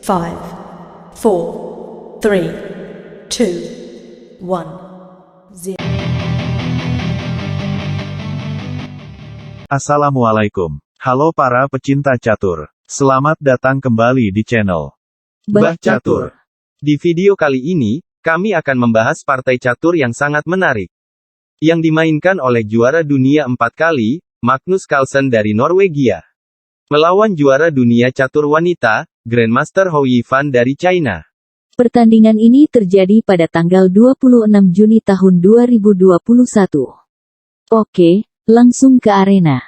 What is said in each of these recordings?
5, 4, 3, 2, 1, 0. Assalamualaikum. Halo para pecinta catur. Selamat datang kembali di channel Bah Catur. Di video kali ini, kami akan membahas partai catur yang sangat menarik. Yang dimainkan oleh juara dunia 4 kali, Magnus Carlsen dari Norwegia. Melawan juara dunia catur wanita, Grandmaster Hou Yifan dari China. Pertandingan ini terjadi pada tanggal 26 Juni tahun 2021. Oke, langsung ke arena.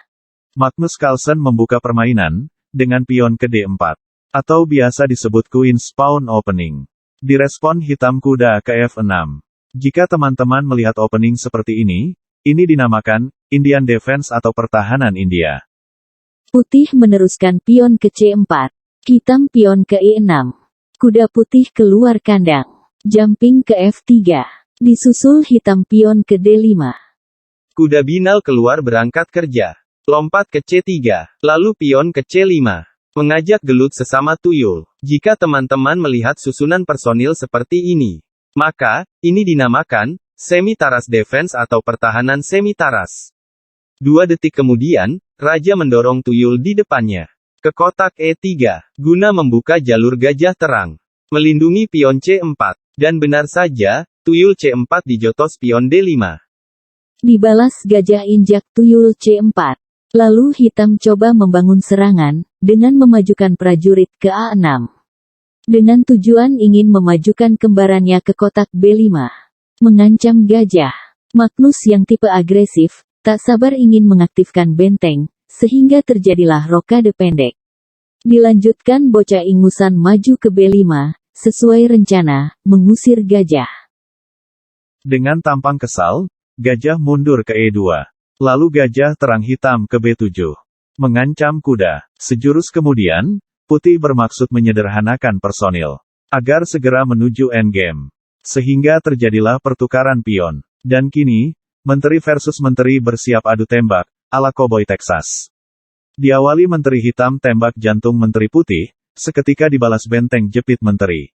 Magnus Carlsen membuka permainan dengan pion ke D4, atau biasa disebut Queen's Pawn Opening. Direspon hitam kuda ke F6. Jika teman-teman melihat opening seperti ini dinamakan Indian Defense atau pertahanan India. Putih meneruskan pion ke C4. Hitam pion ke E6. Kuda putih keluar kandang. Jumping ke F3. Disusul hitam pion ke D5. Kuda binal keluar berangkat kerja. Lompat ke C3, lalu pion ke C5. Mengajak gelut sesama tuyul. Jika teman-teman melihat susunan personil seperti ini, maka, ini dinamakan, semi-taras defense atau pertahanan semi-taras. 2 detik kemudian, raja mendorong tuyul di depannya ke kotak E3, guna membuka jalur gajah terang, melindungi pion C4, dan benar saja, tuyul C4 dijotos pion D5. Dibalas gajah injak tuyul C4. Lalu hitam coba membangun serangan, dengan memajukan prajurit ke A6. Dengan tujuan ingin memajukan kembarannya ke kotak B5. Mengancam gajah. Magnus yang tipe agresif, tak sabar ingin mengaktifkan benteng, sehingga terjadilah rokade pendek. Dilanjutkan bocah ingusan maju ke B5, sesuai rencana, mengusir gajah. Dengan tampang kesal, gajah mundur ke E2. Lalu gajah terang hitam ke B7. Mengancam kuda. Sejurus kemudian, putih bermaksud menyederhanakan personil, agar segera menuju endgame. Sehingga terjadilah pertukaran pion. Dan kini, menteri versus menteri bersiap adu tembak, ala koboi Texas. Diawali menteri hitam tembak jantung menteri putih, seketika dibalas benteng jepit menteri.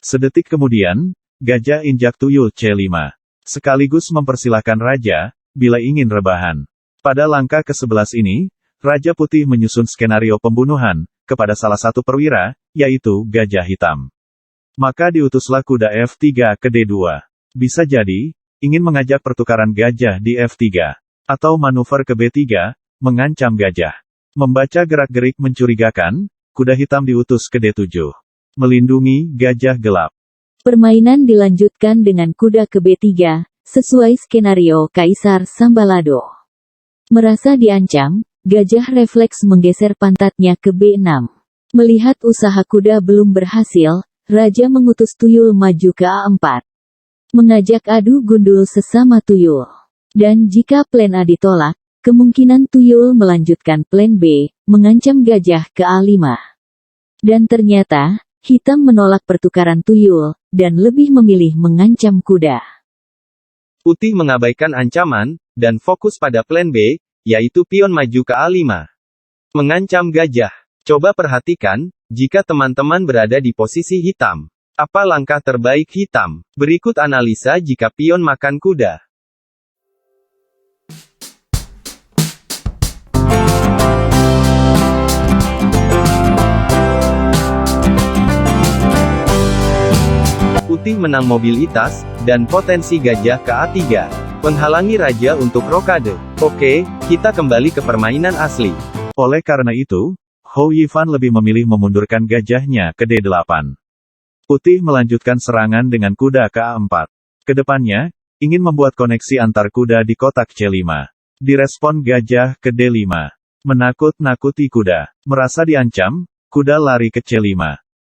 Sedetik kemudian, gajah injak tuyul C5. Sekaligus mempersilahkan raja, bila ingin rebahan. Pada langkah ke-11 ini, Raja Putih menyusun skenario pembunuhan, kepada salah satu perwira, yaitu gajah hitam. Maka diutuslah kuda F3 ke D2. Bisa jadi, ingin mengajak pertukaran gajah di F3. Atau manuver ke B3, mengancam gajah. Membaca gerak-gerik mencurigakan, kuda hitam diutus ke D7. Melindungi gajah gelap. Permainan dilanjutkan dengan kuda ke B3, sesuai skenario Kaisar Sambalado. Merasa diancam, gajah refleks menggeser pantatnya ke B6. Melihat usaha kuda belum berhasil, raja mengutus tuyul maju ke A4. Mengajak adu gundul sesama tuyul. Dan jika plan A ditolak, kemungkinan tuyul melanjutkan plan B, mengancam gajah ke A5. Dan ternyata, hitam menolak pertukaran tuyul, dan lebih memilih mengancam kuda. Putih mengabaikan ancaman, dan fokus pada plan B, yaitu pion maju ke A5. Mengancam gajah. Coba perhatikan, jika teman-teman berada di posisi hitam. Apa langkah terbaik hitam? Berikut analisa jika pion makan kuda. Putih menang mobilitas, dan potensi gajah ke A3. Menghalangi raja untuk rokade. Oke, kita kembali ke permainan asli. Oleh karena itu, Hou Yifan lebih memilih memundurkan gajahnya ke D8. Putih melanjutkan serangan dengan kuda ke A4. Kedepannya, ingin membuat koneksi antar kuda di kotak C5. Direspon gajah ke D5. Menakut-nakuti kuda. Merasa diancam, kuda lari ke C5.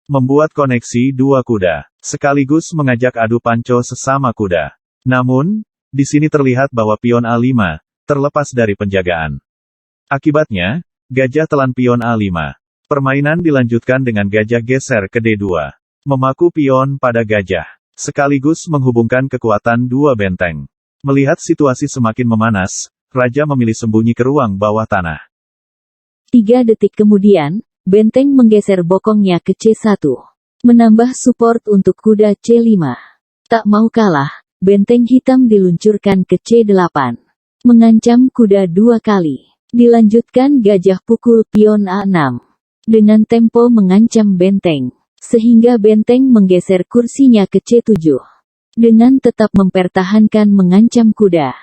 Membuat koneksi 2 kuda. Sekaligus mengajak adu panco sesama kuda. Namun, di sini terlihat bahwa pion A5, terlepas dari penjagaan. Akibatnya, gajah telan pion A5. Permainan dilanjutkan dengan gajah geser ke D2. Memaku pion pada gajah. Sekaligus menghubungkan kekuatan 2 benteng. Melihat situasi semakin memanas, raja memilih sembunyi ke ruang bawah tanah. 3 detik kemudian, benteng menggeser bokongnya ke C1. Menambah support untuk kuda C5. Tak mau kalah, benteng hitam diluncurkan ke C8. Mengancam kuda 2 kali. Dilanjutkan gajah pukul pion A6. Dengan tempo mengancam benteng. Sehingga benteng menggeser kursinya ke C7. Dengan tetap mempertahankan mengancam kuda.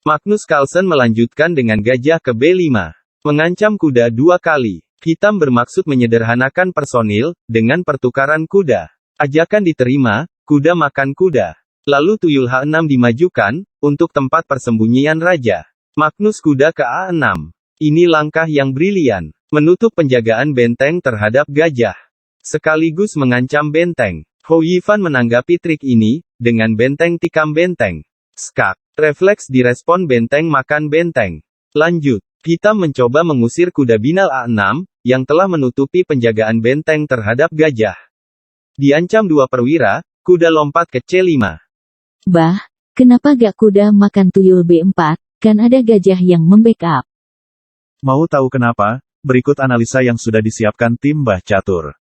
Magnus Carlsen melanjutkan dengan gajah ke B5. Mengancam kuda 2 kali. Hitam bermaksud menyederhanakan personil, dengan pertukaran kuda. Ajakan diterima, kuda makan kuda. Lalu tuyul H6 dimajukan, untuk tempat persembunyian raja. Magnus kuda ke A6. Ini langkah yang brilian. Menutup penjagaan benteng terhadap gajah. Sekaligus mengancam benteng. Hou Yifan menanggapi trik ini, dengan benteng tikam benteng. Skak. Refleks direspon benteng makan benteng. Lanjut. Hitam mencoba mengusir kuda binal A6, yang telah menutupi penjagaan benteng terhadap gajah. Diancam 2 perwira, kuda lompat ke C5. Bah, kenapa gak kuda makan tuyul B4, kan ada gajah yang membackup. Mau tahu kenapa? Berikut analisa yang sudah disiapkan tim Mbah Catur.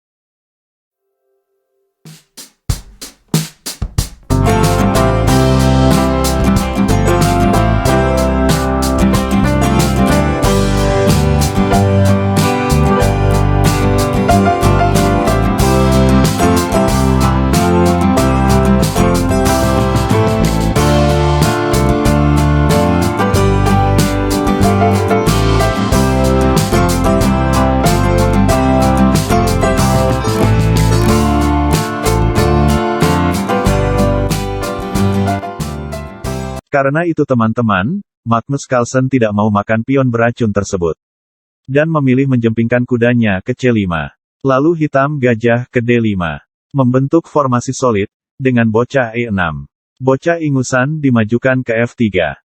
Karena itu teman-teman, Magnus Carlsen tidak mau makan pion beracun tersebut. Dan memilih menjempingkan kudanya ke C5. Lalu hitam gajah ke D5. Membentuk formasi solid, dengan bocah E6. Bocah ingusan dimajukan ke F3.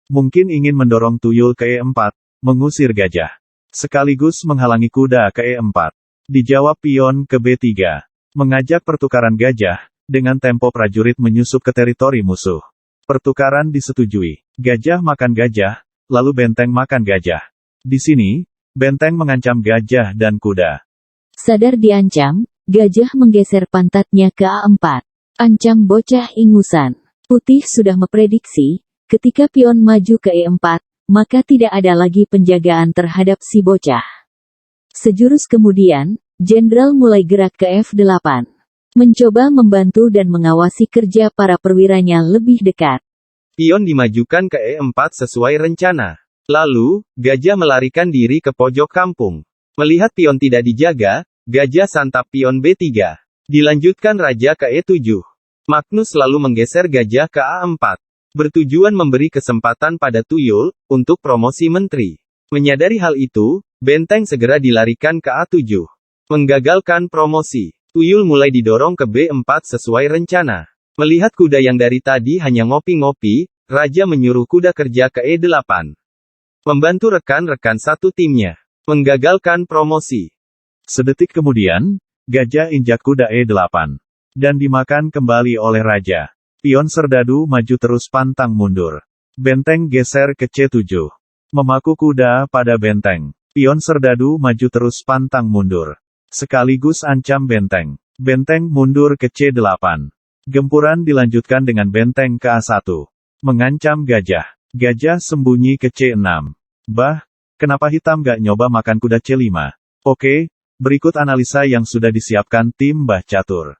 Mungkin ingin mendorong tuyul ke E4, mengusir gajah. Sekaligus menghalangi kuda ke E4. Dijawab pion ke B3. Mengajak pertukaran gajah, dengan tempo prajurit menyusup ke teritori musuh. Pertukaran disetujui. Gajah makan gajah, lalu benteng makan gajah. Di sini, benteng mengancam gajah dan kuda. Sadar diancam, gajah menggeser pantatnya ke A4. Ancam bocah ingusan. Putih sudah memprediksi, ketika pion maju ke E4, maka tidak ada lagi penjagaan terhadap si bocah. Sejurus kemudian, jenderal mulai gerak ke F8. Mencoba membantu dan mengawasi kerja para perwiranya lebih dekat. Pion dimajukan ke E4 sesuai rencana. Lalu, gajah melarikan diri ke pojok kampung. Melihat pion tidak dijaga, gajah santap pion B3. Dilanjutkan raja ke E7. Magnus lalu menggeser gajah ke A4. Bertujuan memberi kesempatan pada tuyul, untuk promosi menteri. Menyadari hal itu, benteng segera dilarikan ke A7. Menggagalkan promosi. Tuyul mulai didorong ke B4 sesuai rencana. Melihat kuda yang dari tadi hanya ngopi-ngopi, raja menyuruh kuda kerja ke E8. Membantu rekan-rekan satu timnya. Menggagalkan promosi. Sedetik kemudian, gajah injak kuda E8. Dan dimakan kembali oleh raja. Pion serdadu maju terus pantang mundur. Benteng geser ke C7. Memaku kuda pada benteng. Pion serdadu maju terus pantang mundur. Sekaligus ancam benteng. Benteng mundur ke C8. Gempuran dilanjutkan dengan benteng ke A1. Mengancam gajah. Gajah sembunyi ke C6. Bah, kenapa hitam gak nyoba makan kuda C5? Oke, berikut analisa yang sudah disiapkan tim Mbah Catur.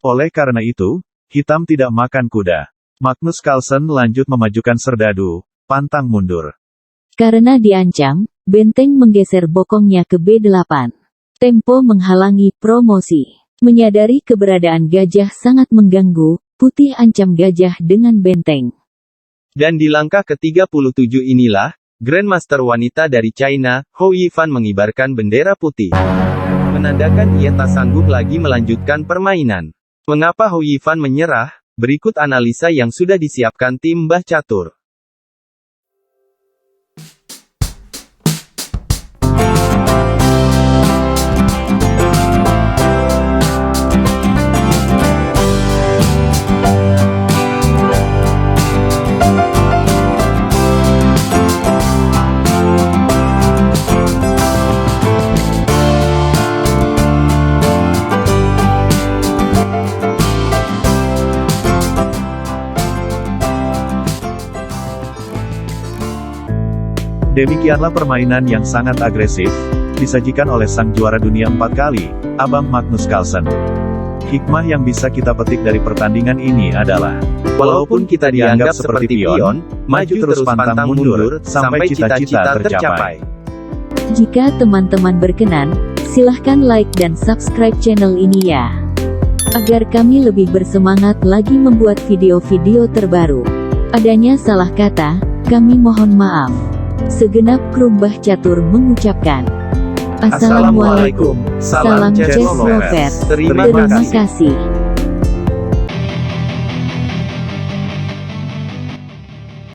Oleh karena itu, hitam tidak makan kuda. Magnus Carlsen lanjut memajukan serdadu, pantang mundur. Karena diancam, benteng menggeser bokongnya ke B8. Tempo menghalangi promosi. Menyadari keberadaan gajah sangat mengganggu, putih ancam gajah dengan benteng. Dan di langkah ke-37 inilah, Grandmaster wanita dari China, Hou Yifan mengibarkan bendera putih. menandakan ia tak sanggup lagi melanjutkan permainan. Mengapa Hou Yifan menyerah? Berikut analisa yang sudah disiapkan tim Mbah Catur. Demikianlah permainan yang sangat agresif, disajikan oleh sang juara dunia 4 kali, Abang Magnus Carlsen. Hikmah yang bisa kita petik dari pertandingan ini adalah, walaupun kita dianggap seperti pion, maju terus pantang mundur, sampai cita-cita tercapai. Jika teman-teman berkenan, silahkan like dan subscribe channel ini ya. Agar kami lebih bersemangat lagi membuat video-video terbaru. Adanya salah kata, kami mohon maaf. Segenap kru Mbah Catur mengucapkan Assalamualaikum. Salam chess lovers. Terima kasih.